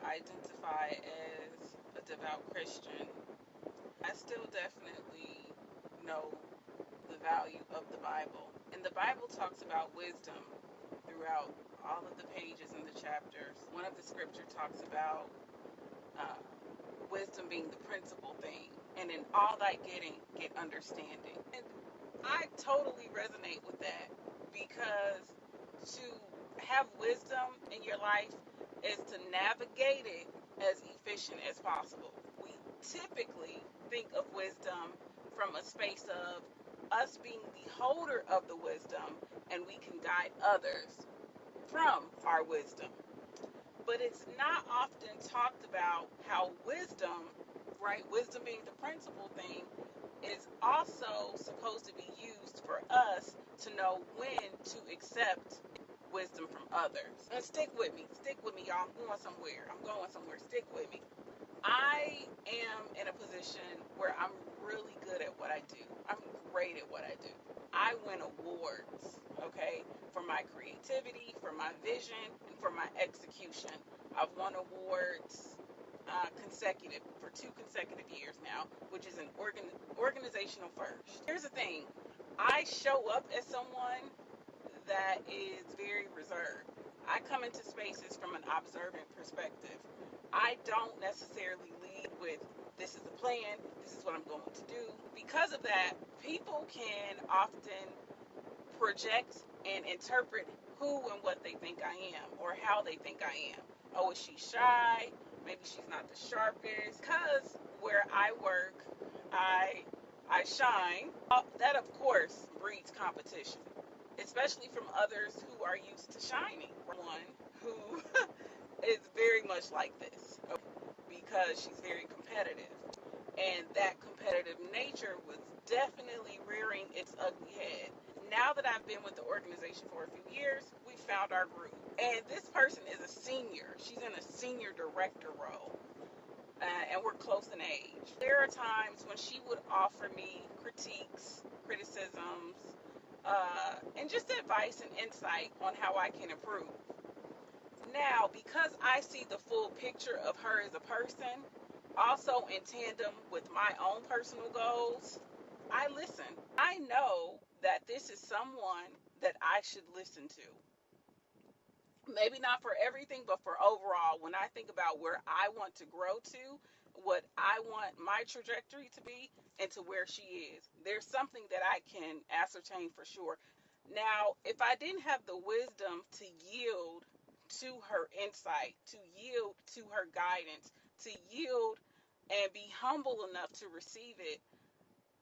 identify as a devout Christian, I still definitely know the value of the Bible. And the Bible talks about wisdom throughout all of the pages and the chapters. One of the scripture talks about uh, wisdom being the principal thing, and in all thy getting, get understanding. And I totally resonate with that because to have wisdom in your life is to navigate it as efficient as possible. We typically think of wisdom from a space of us being the holder of the wisdom and we can guide others from our wisdom. But it's not often talked about how wisdom, right, wisdom being the principal thing, is also supposed to be used for us to know when to accept wisdom from others. And stick with me, y'all. I'm going somewhere. Stick with me. I am in a position where I'm really good at what I do. I'm great at what I do. I win awards, okay, for my creativity, for my vision, and for my execution. I've won awards consecutive for 2 consecutive years now, which is an organizational first. Here's the thing: I show up as someone that is very reserved. I come into spaces from an observant perspective. I don't necessarily lead with, this is the plan, this is what I'm going to do. Because of that, people can often project and interpret who and what they think I am or how they think I am. Oh, is she shy? Maybe she's not the sharpest. Because where I work, I I shine. That of course breeds competition, especially from others who are used to shining. One who is very much like this, okay, because she's very competitive. And that competitive nature was definitely rearing its ugly head. Now that I've been with the organization for a few years, we found our group. And this person is a senior. She's in a senior director role. And we're close in age. There are times when she would offer me critiques, criticisms, and just advice and insight on how I can improve. Now, because I see the full picture of her as a person, also in tandem with my own personal goals, I listen. I know that this is someone that I should listen to. Maybe not for everything, but for overall, when I think about where I want to grow to, what I want my trajectory to be, and to where she is, there's something that I can ascertain for sure. Now, if I didn't have the wisdom to yield to her insight, to yield to her guidance, to yield and be humble enough to receive it,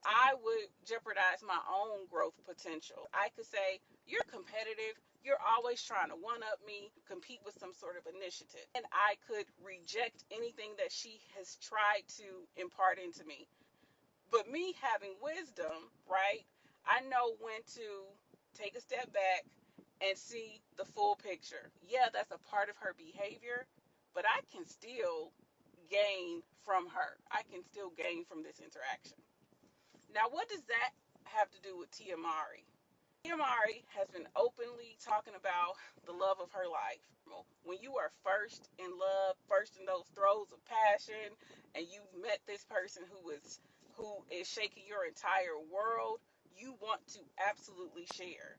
I would jeopardize my own growth potential. I could say, you're competitive. You're always trying to one up me, compete with some sort of initiative. And I could reject anything that she has tried to impart into me. But me having wisdom, right? I know when to take a step back and see the full picture. Yeah, that's a part of her behavior, but I can still gain from her. I can still gain from this interaction. Now, what does that have to do with Tia Mowry? Tia Mowry has been openly talking about the love of her life. When you are first in love, first in those throes of passion, and you've met this person who is shaking your entire world, you want to absolutely share.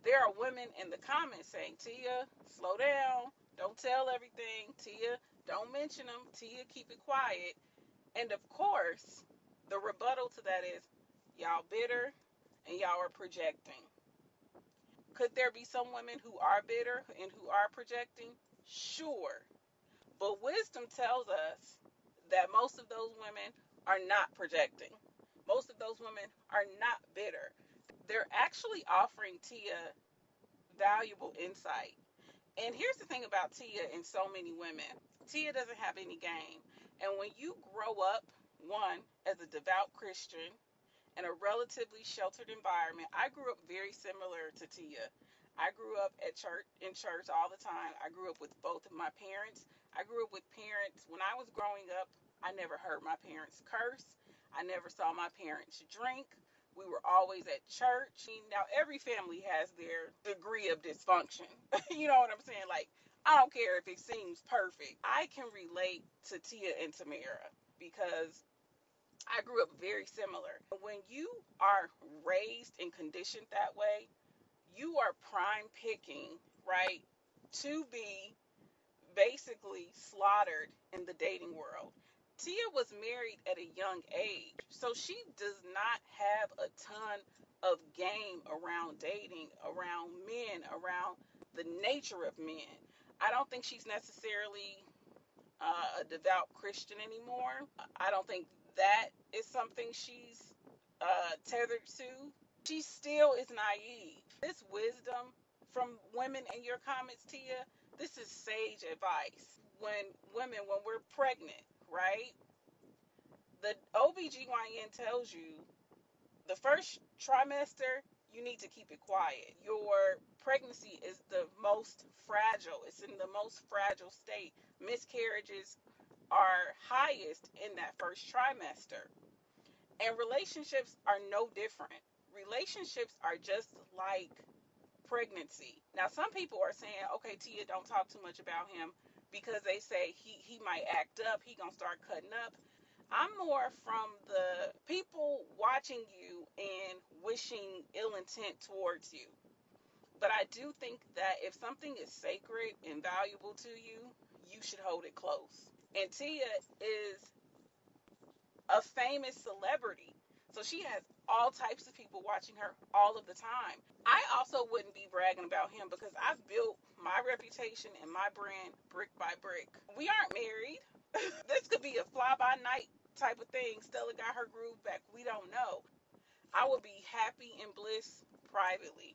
There are women in the comments saying, Tia, slow down. Don't tell everything. Tia, don't mention them. Tia, keep it quiet. And of course, the rebuttal to that is, y'all bitter and y'all are projecting. Could there be some women who are bitter and who are projecting? Sure. But wisdom tells us that most of those women are not projecting. Most of those women are not bitter. They're actually offering Tia valuable insight. And here's the thing about Tia and so many women: Tia doesn't have any game. And when you grow up, one, as a devout Christian in a relatively sheltered environment, I grew up very similar to Tia. I grew up at church, in church all the time. I grew up with both of my parents. I grew up with parents. When I was growing up, I never heard my parents curse. I never saw my parents drink. We were always at church. Now, every family has their degree of dysfunction. You know what I'm saying? Like, I don't care if it seems perfect. I can relate to Tia and Tamara because I grew up very similar. When you are raised and conditioned that way, you are prime picking, right, to be basically slaughtered in the dating world. Tia was married at a young age, so she does not have a ton of game around dating, around men, around the nature of men. I don't think she's necessarily a devout Christian anymore. I don't think that is something she's tethered to. She still is naive. This wisdom from women in your comments, Tia, this is sage advice. When women, when we're pregnant, right? The OBGYN tells you the first trimester, you need to keep it quiet. Your pregnancy is the most fragile, it's in the most fragile state. Miscarriages are highest in that first trimester. And relationships are no different. Relationships are just like pregnancy. Now, some people are saying, okay, Tia, don't talk too much about him because they say he might act up, he gonna start cutting up. I'm more from the people watching you and wishing ill intent towards you. But I do think that if something is sacred and valuable to you, you should hold it close. And Tia is a famous celebrity. So she has all types of people watching her all of the time. I also wouldn't be bragging about him because I've built my reputation and my brand brick by brick. We aren't married. This could be a fly by night type of thing. Stella got her groove back. We don't know. I would be happy and bliss privately.